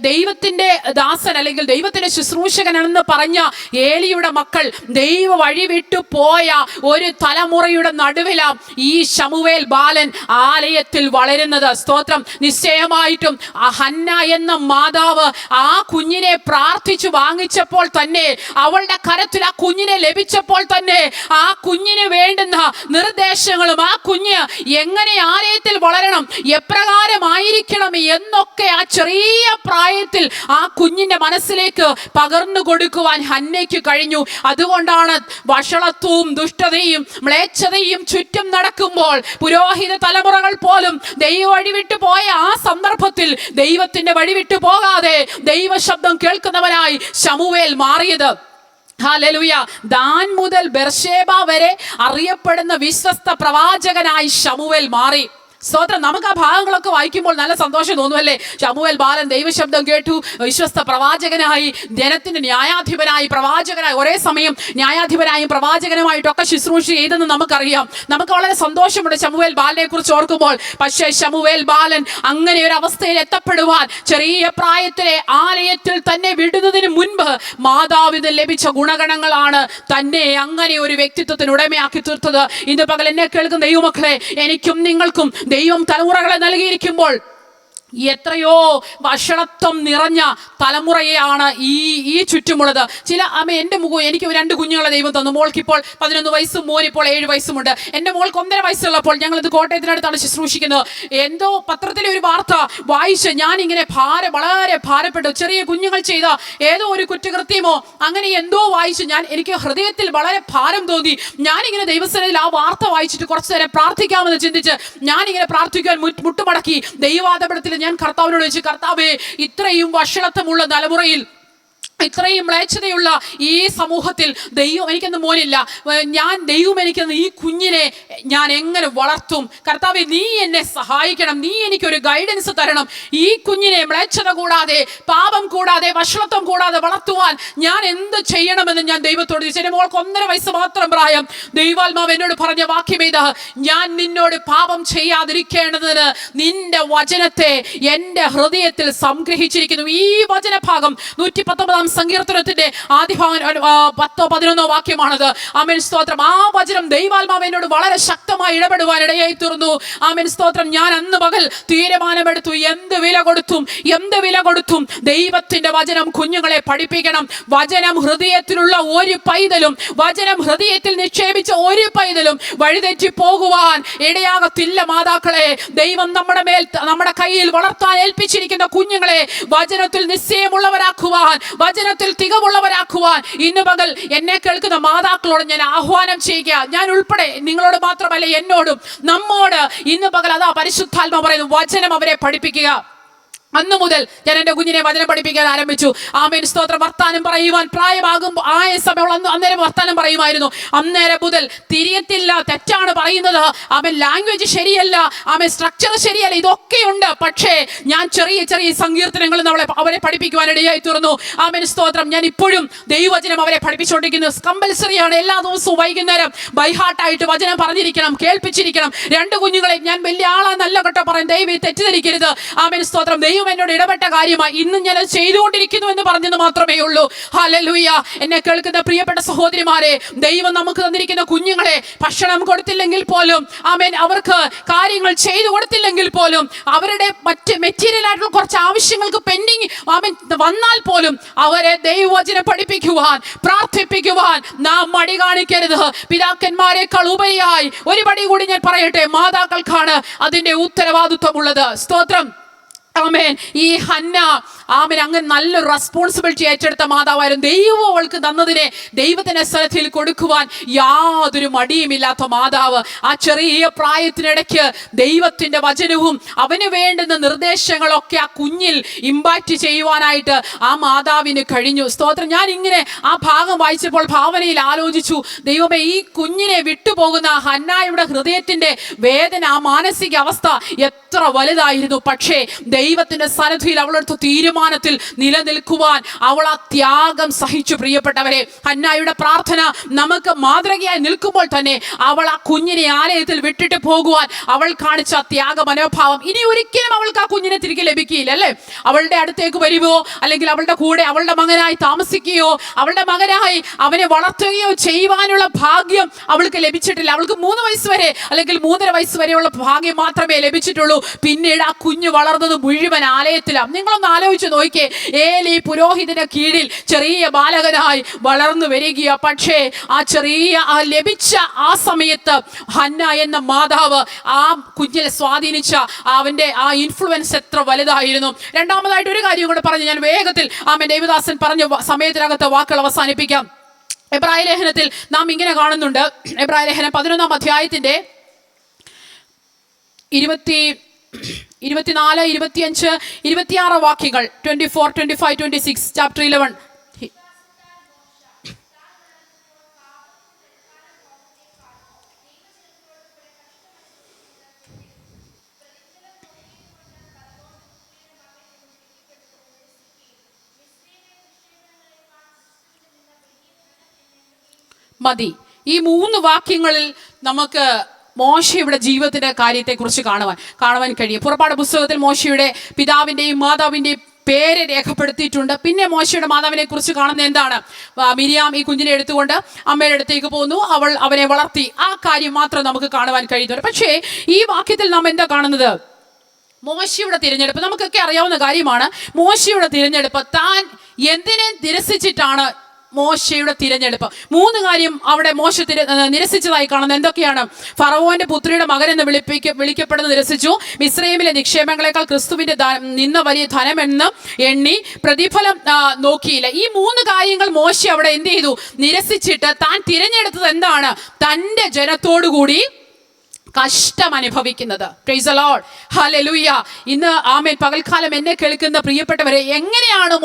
ദൈവത്തിന്റെ ദാസൻ അല്ലെങ്കിൽ ദൈവത്തിന്റെ ശുശ്രൂഷകനെന്ന് പറഞ്ഞ ഏലിയുടെ മക്കൾ ദൈവ വഴി വിട്ടു പോയ ഒരു തലമുറയുടെ നടുവിലാണ് ഈ ശമൂവേൽ ബാലൻ ആലയത്തിൽ വളരുന്നത്. സ്തോത്രം. നിശ്ചയമായിട്ടും ഹന്ന എന്ന മാതാവ് ആ കുഞ്ഞിനെ പ്രാർത്ഥിച്ചു വാങ്ങിച്ചപ്പോൾ തന്നെ, അവളുടെ കരത്തിൽ ആ കുഞ്ഞിനെ ലഭിച്ചപ്പോൾ തന്നെ ആ കുഞ്ഞിന് വേണ്ടുന്ന നിർദ്ദേശങ്ങളും ആ കുഞ്ഞ് എങ്ങനെ ആലയത്തിൽ വളരണം, എപ്രകാരമായിരിക്കണം എന്നൊക്കെ ആ ചെറിയ പ്രായത്തിൽ ആ കുഞ്ഞിന്റെ മനസ്സിലേക്ക് പകർന്നു കൊടുക്കുവാൻ ഹന്നയ്ക്ക് കഴിഞ്ഞു. അതുകൊണ്ടാണ് വഷളത്വവും ദുഷ്ടതയും മ്ലേച്ഛതയും ചുറ്റും നടക്കുമ്പോൾ പുരോഹിത തലമുറകൾ പോലും ദൈവ വഴിവിട്ടു പോയ ആ സന്ദർഭത്തിൽ ദൈവത്തിന്റെ വഴിവിട്ടു പോകാതെ ദൈവശബ്ദം കേൾക്കുന്നവനായി ശമൂവേൽ മാറിയത്. ഹല്ലേലൂയ. ദാൻ മുതൽ ബെർശേബ വരെ അറിയപ്പെടുന്ന വിശ്വസ്ത പ്രവാചകനായി ശമൂവേൽ മാറി. സ്തോത്രം. നമുക്ക് ആ ഭാഗങ്ങളൊക്കെ വായിക്കുമ്പോൾ നല്ല സന്തോഷം തോന്നുമല്ലേ? ശമൂവേൽ ബാലൻ ദൈവശബ്ദം കേട്ടു, വിശ്വസ്ത പ്രവാചകനായി, ജനത്തിന്റെ ന്യായാധിപനായി, പ്രവാചകനായി, ഒരേ സമയം ന്യായാധിപനായും പ്രവാചകനുമായിട്ടൊക്കെ ശുശ്രൂഷ ചെയ്തെന്ന് നമുക്കറിയാം. നമുക്ക് വളരെ സന്തോഷമുണ്ട് ശമൂവേൽ ബാലനെ കുറിച്ച് ഓർക്കുമ്പോൾ. പക്ഷേ ശമൂവേൽ ബാലൻ അങ്ങനെ ഒരു അവസ്ഥയിൽ എത്തപ്പെടുവാൻ ചെറിയ പ്രായത്തിലെ ആലയത്തിൽ തന്നെ വിടുന്നതിന് മുൻപ് മാതാവിന് ലഭിച്ച ഗുണഗണങ്ങളാണ് തന്നെ അങ്ങനെ ഒരു വ്യക്തിത്വത്തിന് ഉടമയാക്കി തീർത്തത്. ഇന്ന് പകൽ എന്നെ കേൾക്കുന്ന ദൈവമക്കളെ, എനിക്കും നിങ്ങൾക്കും ദൈവം തലമുറകളെ നൽകിയിരിക്കുമ്പോൾ എത്രയോ വഷളത്വം നിറഞ്ഞ തലമുറയാണ് ഈ ചുറ്റുമുള്ളത്. എൻ്റെ മുഖം, എനിക്ക് 2 കുഞ്ഞുങ്ങളെ ദൈവം തന്നു. മോൾക്കിപ്പോൾ 11 വയസ്സും മോനിപ്പോൾ 7 വയസ്സുമുണ്ട്. എൻ്റെ മോൾക്ക് 1.5 വയസ്സുള്ളപ്പോൾ ഞങ്ങളിത് കോട്ടയത്തിനടുത്താണ് ശുശ്രൂഷിക്കുന്നത്. എന്തോ പത്രത്തിലെ ഒരു വാർത്ത വായിച്ച് ഞാനിങ്ങനെ വളരെ ഭാരപ്പെട്ടു. ചെറിയ കുഞ്ഞുങ്ങൾ ചെയ്ത ഏതോ ഒരു കുറ്റകൃത്യമോ അങ്ങനെ എന്തോ വായിച്ച് എനിക്ക് ഹൃദയത്തിൽ വളരെ ഭാരം തോന്നി. ഞാനിങ്ങനെ ദൈവസന്നിധിയിൽ ആ വാർത്ത വായിച്ചിട്ട് കുറച്ചു നേരം പ്രാർത്ഥിക്കാമെന്ന് ചിന്തിച്ച് ഞാനിങ്ങനെ പ്രാർത്ഥിക്കാൻ മുട്ടുമടക്കി ദൈവാദപടത്തിൽ ഞാൻ കർത്താവിനോട് ചോദിച്ചു, കർത്താവേ, ഇത്രയും വഷളത്വമുള്ള തലമുറയിൽ, ഇത്രയും മ്ലേച്ഛതയുള്ള ഈ സമൂഹത്തിൽ എനിക്കൊന്നും മോനില്ല, ദൈവം എനിക്കൊന്ന് ഈ കുഞ്ഞിനെ ഞാൻ എങ്ങനെ വളർത്തും? കർത്താവേ, നീ എന്നെ സഹായിക്കണം, നീ എനിക്കൊരു ഗൈഡൻസ് തരണം. ഈ കുഞ്ഞിനെ മ്ലേച്ഛത കൂടാതെ, പാപം കൂടാതെ, വഷളത്വം കൂടാതെ വളർത്തുവാൻ ഞാൻ എന്ത് ചെയ്യണമെന്ന് ഞാൻ ദൈവത്തോട് ചോദിച്ചു. എൻ്റെ മോൾക്ക് 1.5 വയസ്സ് മാത്രം പ്രായം. ദൈവാത്മാവ് എന്നോട് പറഞ്ഞ വാക്യം ഇതാ, ഞാൻ നിന്നോട് പാപം ചെയ്യാതിരിക്കേണ്ടതിന് നിന്റെ വചനത്തെ എൻ്റെ ഹൃദയത്തിൽ സംഗ്രഹിച്ചിരിക്കുന്നു. ഈ വചനഭാഗം 119 സങ്കീർത്തനത്തിന്റെ ആദ്യഭാഗം 10-11 വാക്യമാണത്. ആമേൻ, സ്തോത്രം. ആ വചനം ദൈവാത്മാവ് എന്നോട് വളരെ ശക്തമായി ഇടപെടുവാൻ ഇടയായി തീർന്നു. ആമേൻ, സ്തോത്രം. ഞാൻ അന്ന് പകൽ തീരുമാനമെടുത്തു, എന്ത് വില കൊടുത്തും ദൈവത്തിന്റെ വചനം കുഞ്ഞുങ്ങളെ പഠിപ്പിക്കണം. വചനം ഹൃദയത്തിലുള്ള ഒരു പൈതലും, വചനം ഹൃദയത്തിൽ നിക്ഷേപിച്ച ഒരു പൈതലും വഴിതെറ്റി പോകുവാൻ ഇടയാകത്തില്ല. മാതാക്കളെ, ദൈവം നമ്മുടെ കയ്യിൽ വളർത്താൻ ഏൽപ്പിച്ചിരിക്കുന്ന കുഞ്ഞുങ്ങളെ വചനത്തിൽ നിശ്ചയമുള്ളവരാക്കുവാൻ, വചനത്തിൽ തികവുള്ളവരാക്കുവാൻ ഇന്ന് പകൽ എന്നെ കേൾക്കുന്ന മാതാക്കളോട് ഞാൻ ആഹ്വാനം ചെയ്യുക. ഞാൻ ഉൾപ്പെടെ നിങ്ങളോട് മാത്രം മാത്രമല്ല എന്നോടും നമ്മോട് ഇന്ന് പകൽ അതാ പരിശുദ്ധാത്മ പറയുന്നു, വചനം അവരെ പഠിപ്പിക്കുക. അന്നു മുതൽ ഞാൻ എൻ്റെ കുഞ്ഞിനെ വചനം പഠിപ്പിക്കാൻ ആരംഭിച്ചു. ആമേൻ, സ്തോത്രം. വർത്താനം പറയുവാൻ പ്രായമാകുമ്പോൾ ആയ സമയം അന്നേരം വർത്താനം പറയുമായിരുന്നു. അന്നേരം മുതൽ തിരിയത്തില്ല, തെറ്റാണ് പറയുന്നത്, ആമേൻ, ലാംഗ്വേജ് ശരിയല്ല, ആമേൻ, സ്ട്രക്ചർ ശരിയല്ല, ഇതൊക്കെയുണ്ട്. പക്ഷേ ഞാൻ ചെറിയ ചെറിയ സങ്കീർത്തനങ്ങൾ അവരെ പഠിപ്പിക്കുവാൻ ഇടയായി തീർന്നു. ആമേൻ, സ്തോത്രം. ഞാൻ ഇപ്പോഴും ദൈവവചനം അവരെ പഠിപ്പിച്ചുകൊണ്ടിരിക്കുന്നു. കമ്പൽസറിയാണ്. എല്ലാ ദിവസവും വൈകുന്നേരം ബൈഹാർട്ടായിട്ട് വചനം പറഞ്ഞിരിക്കണം, കേൾപ്പിച്ചിരിക്കണം. 2 കുഞ്ഞുങ്ങളെ ഞാൻ വലിയ ആളാന്നല്ല കേട്ടോ പറയും, ദൈവം തെറ്റിദ്ധരിക്കരുത്. ആമേൻ, സ്തോത്രം. ദൈവം എന്നോട് ഇടപെട്ട കാര്യമായി ഇന്ന് ഞാൻ അത് ചെയ്തുകൊണ്ടിരിക്കുന്നു എന്ന് പറഞ്ഞത് മാത്രമേ ഉള്ളൂ. ഹല്ലേലൂയ. എന്നെ കേൾക്കുന്ന പ്രിയപ്പെട്ട സഹോദരിമാരെ, ദൈവം നമുക്ക് തന്നിരിക്കുന്ന കുഞ്ഞുങ്ങളെ ഭക്ഷണം കൊടുത്തില്ലെങ്കിൽ പോലും, ആമേൻ, അവർക്ക് കാര്യങ്ങൾ ചെയ്തു കൊടുത്തില്ലെങ്കിൽ പോലും, അവരുടെ മറ്റ് മെറ്റീരിയൽ ആയിട്ടുള്ള കുറച്ച് ആവശ്യങ്ങൾക്ക് പെൻഡിങ് ആമേൻ വന്നാൽ പോലും അവരെ ദൈവവചനം പഠിപ്പിക്കുവാൻ, പ്രാർത്ഥിപ്പിക്കുവാൻ നാം മടി കാണിക്കരുത്. പിതാക്കന്മാരെക്കാൾ ഉപരിയായി ഒരു പടി കൂടി ഞാൻ പറയട്ടെ, മാതാക്കൾക്കാണ് അതിന്റെ ഉത്തരവാദിത്വമുള്ളത്. സ്തോത്രം. ആമേൻ. ഈ ഹന്ന, ആമേൻ, അങ്ങ് നല്ലൊരു റെസ്പോൺസിബിലിറ്റി ഏറ്റെടുത്ത മാതാവായിരുന്നു. ദൈവം അവൾക്ക് തന്നതിനെ ദൈവത്തിന്റെ സ്ഥലത്തിൽ കൊടുക്കുവാൻ യാതൊരു മടിയുമില്ലാത്ത മാതാവ്. ആ ചെറിയ പ്രായത്തിനിടയ്ക്ക് ദൈവത്തിന്റെ വചനവും അവന് വേണ്ടുന്ന നിർദ്ദേശങ്ങളൊക്കെ ആ കുഞ്ഞിൽ ഇമ്പാക്റ്റ് ചെയ്യുവാനായിട്ട് ആ മാതാവിന് കഴിഞ്ഞു. സ്തോത്രം. ഞാൻ ഇങ്ങനെ ആ ഭാഗം വായിച്ചപ്പോൾ ഭാവനയിൽ ആലോചിച്ചു, ദൈവമേ, ഈ കുഞ്ഞിനെ വിട്ടുപോകുന്ന ഹന്നായുടെ ഹൃദയത്തിന്റെ വേദന, ആ മാനസിക അവസ്ഥ എത്ര വലുതായിരുന്നു. പക്ഷേ ദൈവത്തിന്റെ സന്നിധിയിൽ അവളെടുത്ത തീരുമാനത്തിൽ നിലനിൽക്കുവാൻ അവൾ ആ ത്യാഗം സഹിച്ചു. പ്രിയപ്പെട്ടവരെ, ഹന്നായുടെ പ്രാർത്ഥന നമുക്ക് മാതൃകയായി നിൽക്കുമ്പോൾ തന്നെ അവൾ ആ കുഞ്ഞിനെ ആലയത്തിൽ വിട്ടിട്ട് പോകുവാൻ അവൾ കാണിച്ച ത്യാഗ മനോഭാവം ഇനി ഒരിക്കലും അവൾക്ക് ആ കുഞ്ഞിനെ തിരികെ ലഭിക്കുകയില്ല, അല്ലേ? അവളുടെ അടുത്തേക്ക് വരുവോ, അല്ലെങ്കിൽ അവളുടെ കൂടെ അവളുടെ മകനായി താമസിക്കുകയോ, അവളുടെ മകനായി അവനെ വളർത്തുകയോ ചെയ്യുവാനുള്ള ഭാഗ്യം അവൾക്ക് ലഭിച്ചിട്ടില്ല. അവൾക്ക് 3 വയസ്സ് വരെ അല്ലെങ്കിൽ 3.5 വയസ്സ് വരെയുള്ള ഭാഗ്യം മാത്രമേ ലഭിച്ചിട്ടുള്ളൂ. പിന്നീട് ആ കുഞ്ഞ് വളർന്നത് മുഴുവൻ ആലയത്തിലാണ്. നിങ്ങളൊന്ന് ആലോചിച്ച് നോക്കിയേ, ഏലി പുരോഹിതന്റെ കീഴിൽ ചെറിയ ബാലകനായി വളർന്നു വരികയാ. പക്ഷേ ആ ചെറിയ ലഭിച്ച ആ സമയത്ത് ഹന്ന എന്ന മാതാവ് ആ കുഞ്ഞിനെ സ്വാധീനിച്ച അവന്റെ ആ ഇൻഫ്ലുവൻസ് എത്ര വലുതായിരുന്നു. രണ്ടാമതായിട്ട് ഒരു കാര്യം കൂടെ പറഞ്ഞ് ഞാൻ വേഗത്തിൽ ദേവദാസൻ പറഞ്ഞ സമയത്തിനകത്ത് വാക്കുകൾ അവസാനിപ്പിക്കാം. എബ്രായ ലേഖനത്തിൽ നാം ഇങ്ങനെ കാണുന്നുണ്ട്. എബ്രായ ലേഖനം 11-ാം അധ്യായത്തിന്റെ 24, 25, 26 വാക്യങ്ങൾ. 24, 25, 26, ചാപ്റ്റർ 11. മതി. ഈ 3 വാക്യങ്ങളിൽ നമുക്ക് മോശയുടെ ജീവിതത്തിന്റെ കാര്യത്തെക്കുറിച്ച് കാണുവാൻ കഴിയും. പുറപ്പാട് പുസ്തകത്തിൽ മോശയുടെ പിതാവിന്റെയും മാതാവിന്റെയും പേര് രേഖപ്പെടുത്തിയിട്ടുണ്ട്. പിന്നെ മോശയുടെ മാതാവിനെ കുറിച്ച് കാണുന്നത് എന്താണ്? മിരിയാം ഈ കുഞ്ഞിനെ എടുത്തുകൊണ്ട് അമ്മയുടെ അടുത്തേക്ക് പോന്നു, അവൾ അവനെ വളർത്തി. ആ കാര്യം മാത്രം നമുക്ക് കാണുവാൻ കഴിയുന്നുണ്ട്. പക്ഷേ ഈ വാക്യത്തിൽ നാം എന്താ കാണുന്നത്? മോശയുടെ തിരഞ്ഞെടുപ്പ് നമുക്കൊക്കെ അറിയാവുന്ന കാര്യമാണ്. മോശയുടെ തിരഞ്ഞെടുപ്പ്, താൻ എന്തിനെ നിരസിച്ചിട്ടാണ് മോശയുടെ തിരഞ്ഞെടുപ്പ്? 3 കാര്യം അവിടെ മോശ നിരസിച്ചതായി കാണുന്നത് എന്തൊക്കെയാണ്? ഫറവോന്റെ പുത്രിയുടെ മകൻ എന്ന് വിളിക്കപ്പെടുന്നത് നിരസിച്ചു. മിസ്രൈമിലെ നിക്ഷേപങ്ങളെക്കാൾ ക്രിസ്തുവിന്റെ നിന്ന വലിയ ധനമെന്ന് എണ്ണി പ്രതിഫലം നോക്കിയില്ല. ഈ 3 കാര്യങ്ങൾ മോശ അവിടെ എന്ത് ചെയ്തു? നിരസിച്ചിട്ട് താൻ തിരഞ്ഞെടുത്തത് എന്താണ്? തൻ്റെ ജനത്തോടുകൂടി കഷ്ടം അനുഭവിക്കുന്നത്. Price the lord. ഹല്ലേലൂയ. ഇന്ന് ആമേൻ, പകൽക്കാലം എന്നെ കേൾക്കുന്ന പ്രിയപ്പെട്ടവരെ, എങ്ങനെയാണ്